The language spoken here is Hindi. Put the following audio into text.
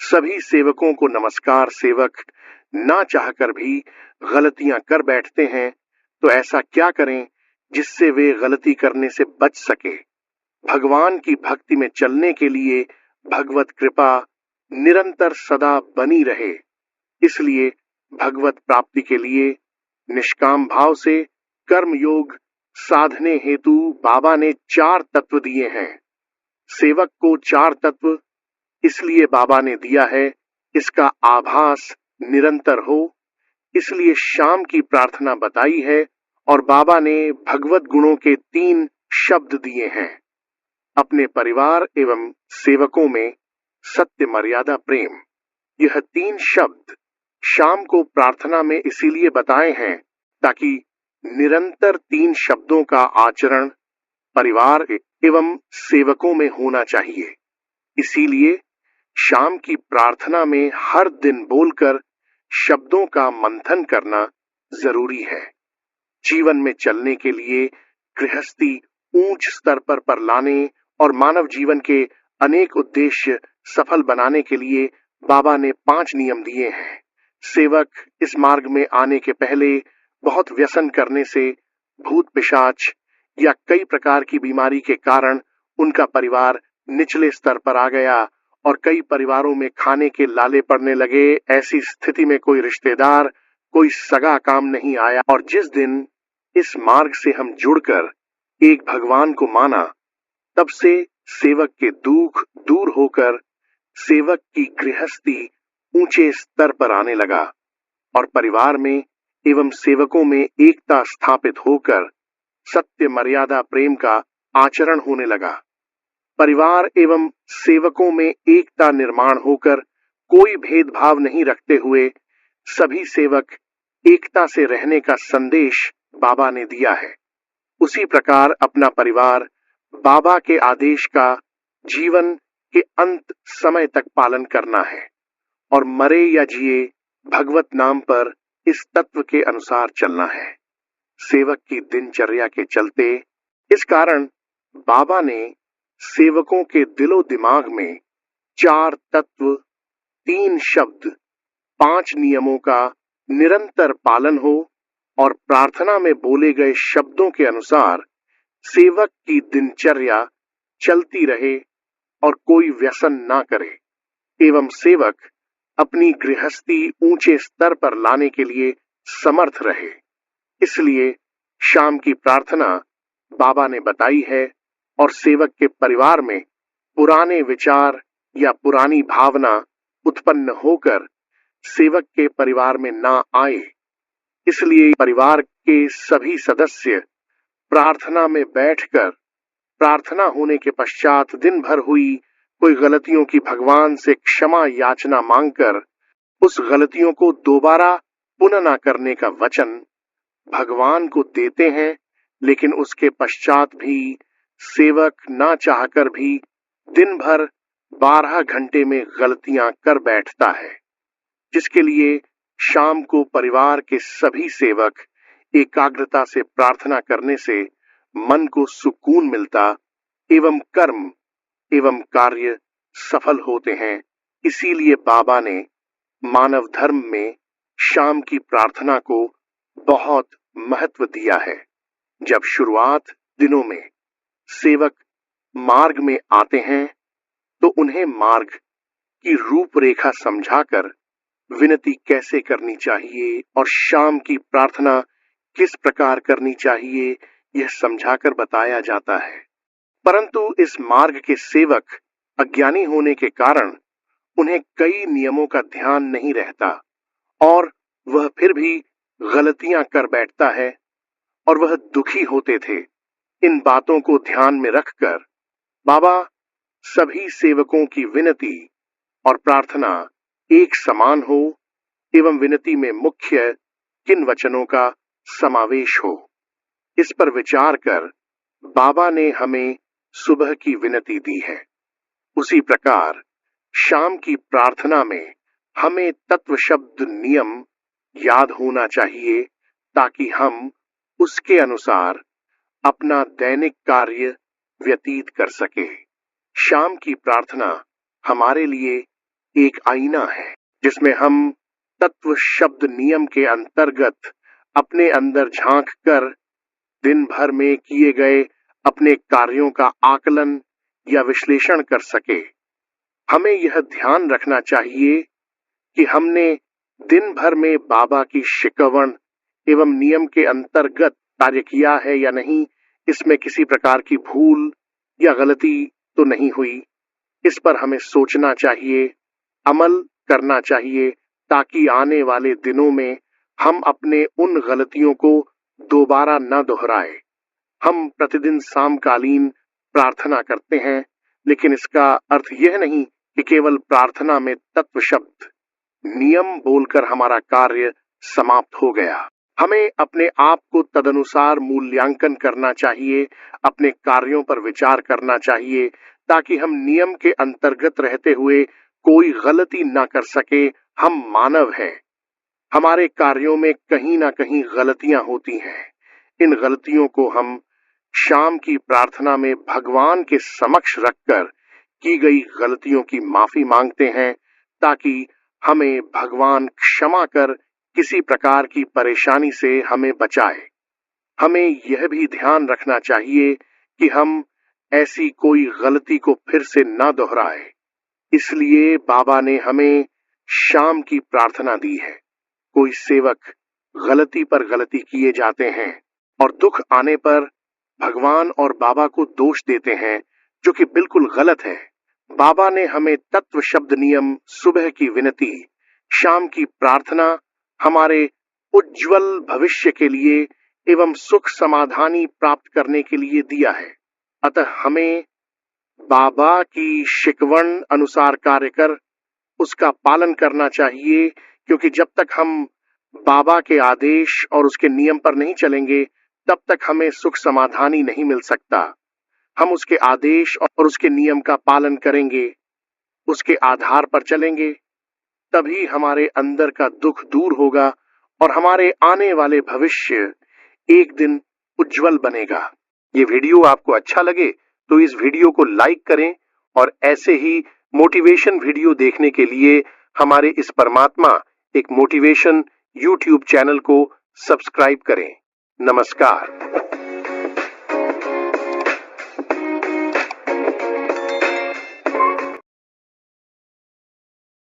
सभी सेवकों को नमस्कार। सेवक ना चाहकर भी गलतियां कर बैठते हैं, तो ऐसा क्या करें जिससे वे गलती करने से बच सके। भगवान की भक्ति में चलने के लिए भगवत कृपा निरंतर सदा बनी रहे, इसलिए भगवत प्राप्ति के लिए निष्काम भाव से कर्म योग साधने हेतु बाबा ने 4 तत्व दिए हैं। सेवक को 4 तत्व इसलिए बाबा ने दिया है, इसका आभास निरंतर हो, इसलिए शाम की प्रार्थना बताई है और बाबा ने भगवत गुणों के 3 शब्द दिए हैं। अपने परिवार एवं सेवकों में सत्य, मर्यादा, प्रेम, यह 3 शब्द शाम को प्रार्थना में इसीलिए बताए हैं ताकि निरंतर 3 शब्दों का आचरण परिवार एवं सेवकों में होना चाहिए। इसीलिए शाम की प्रार्थना में हर दिन बोलकर शब्दों का मंथन करना जरूरी है। जीवन में चलने के लिए गृहस्थी ऊंच स्तर पर लाने और मानव जीवन के अनेक उद्देश्य सफल बनाने के लिए बाबा ने 5 नियम दिए हैं। सेवक इस मार्ग में आने के पहले बहुत व्यसन करने से, भूत पिशाच या कई प्रकार की बीमारी के कारण उनका परिवार निचले स्तर पर आ गया और कई परिवारों में खाने के लाले पड़ने लगे। ऐसी स्थिति में कोई रिश्तेदार, कोई सगा काम नहीं आया और जिस दिन इस मार्ग से हम जुड़कर एक भगवान को माना, तब से सेवक के दुख दूर होकर सेवक की गृहस्थी ऊंचे स्तर पर आने लगा और परिवार में एवं सेवकों में एकता स्थापित होकर सत्य, मर्यादा, प्रेम का आचरण होने लगा। परिवार एवं सेवकों में एकता निर्माण होकर कोई भेदभाव नहीं रखते हुए सभी सेवक एकता से रहने का संदेश बाबा ने दिया है। उसी प्रकार अपना परिवार बाबा के आदेश का जीवन के अंत समय तक पालन करना है और मरे या जिए भगवत नाम पर इस तत्व के अनुसार चलना है। सेवक की दिनचर्या के चलते इस कारण बाबा ने सेवकों के दिलो दिमाग में 4 तत्व, 3 शब्द, 5 नियमों का निरंतर पालन हो और प्रार्थना में बोले गए शब्दों के अनुसार सेवक की दिनचर्या चलती रहे और कोई व्यसन ना करे एवं सेवक अपनी गृहस्थी ऊंचे स्तर पर लाने के लिए समर्थ रहे। इसलिए शाम की प्रार्थना बाबा ने बताई है और सेवक के परिवार में पुराने विचार या पुरानी भावना उत्पन्न होकर सेवक के परिवार में ना आए। इसलिए परिवार के सभी सदस्य प्रार्थना में बैठकर प्रार्थना होने के पश्चात दिन भर हुई कोई गलतियों की भगवान से क्षमा याचना मांगकर उस गलतियों को दोबारा पुनः ना करने का वचन भगवान को देते हैं। लेकिन उसके पश्चात भी सेवक ना चाहकर भी दिन भर 12 घंटे में गलतियां कर बैठता है, जिसके लिए शाम को परिवार के सभी सेवक एकाग्रता से प्रार्थना करने से मन को सुकून मिलता एवं कर्म एवं कार्य सफल होते हैं। इसीलिए बाबा ने मानव धर्म में शाम की प्रार्थना को बहुत महत्व दिया है। जब शुरुआत दिनों में सेवक मार्ग में आते हैं तो उन्हें मार्ग की रूपरेखा समझाकर विनती कैसे करनी चाहिए और शाम की प्रार्थना किस प्रकार करनी चाहिए, यह समझाकर बताया जाता है। परंतु इस मार्ग के सेवक अज्ञानी होने के कारण उन्हें कई नियमों का ध्यान नहीं रहता और वह फिर भी गलतियां कर बैठता है और वह दुखी होते थे। इन बातों को ध्यान में रखकर बाबा सभी सेवकों की विनती और प्रार्थना एक समान हो एवं विनती में मुख्य किन वचनों का समावेश हो, इस पर विचार कर बाबा ने हमें सुबह की विनती दी है। उसी प्रकार शाम की प्रार्थना में हमें तत्व शब्द नियम याद होना चाहिए ताकि हम उसके अनुसार अपना दैनिक कार्य व्यतीत कर सके। शाम की प्रार्थना हमारे लिए एक आईना है जिसमें हम तत्व शब्द नियम के अंतर्गत अपने अंदर झांक कर दिन भर में किए गए अपने कार्यों का आकलन या विश्लेषण कर सके। हमें यह ध्यान रखना चाहिए कि हमने दिन भर में बाबा की शिकवण एवं नियम के अंतर्गत कार्य किया है या नहीं, इसमें किसी प्रकार की भूल या गलती तो नहीं हुई। इस पर हमें सोचना चाहिए, अमल करना चाहिए, ताकि आने वाले दिनों में हम अपने उन गलतियों को दोबारा न दोहराए। हम प्रतिदिन सामकालीन प्रार्थना करते हैं, लेकिन इसका अर्थ यह नहीं कि केवल प्रार्थना में तत्व शब्द नियम बोलकर हमारा कार्य समाप्त हो गया। हमें अपने आप को तदनुसार मूल्यांकन करना चाहिए, अपने कार्यों पर विचार करना चाहिए, ताकि हम नियम के अंतर्गत रहते हुए कोई गलती ना कर सके। हम मानव हैं, हमारे कार्यों में कहीं ना कहीं गलतियां होती हैं। इन गलतियों को हम शाम की प्रार्थना में भगवान के समक्ष रखकर की गई गलतियों की माफी मांगते हैं, ताकि हमें भगवान क्षमा कर किसी प्रकार की परेशानी से हमें बचाए। हमें यह भी ध्यान रखना चाहिए कि हम ऐसी कोई गलती को फिर से न दोहराए। इसलिए बाबा ने हमें शाम की प्रार्थना दी है। कोई सेवक गलती पर गलती किए जाते हैं और दुख आने पर भगवान और बाबा को दोष देते हैं, जो कि बिल्कुल गलत है। बाबा ने हमें तत्व शब्द नियम, सुबह की विनती, शाम की प्रार्थना हमारे उज्जवल भविष्य के लिए एवं सुख समाधानी प्राप्त करने के लिए दिया है। अतः हमें बाबा की शिकवण अनुसार कार्य कर उसका पालन करना चाहिए, क्योंकि जब तक हम बाबा के आदेश और उसके नियम पर नहीं चलेंगे, तब तक हमें सुख समाधानी नहीं मिल सकता। हम उसके आदेश और उसके नियम का पालन करेंगे, उसके आधार पर चलेंगे, तभी हमारे अंदर का दुख दूर होगा और हमारे आने वाले भविष्य एक दिन उज्जवल बनेगा। ये वीडियो आपको अच्छा लगे तो इस वीडियो को लाइक करें और ऐसे ही मोटिवेशन वीडियो देखने के लिए हमारे इस परमात्मा एक मोटिवेशन YouTube चैनल को सब्सक्राइब करें। नमस्कार।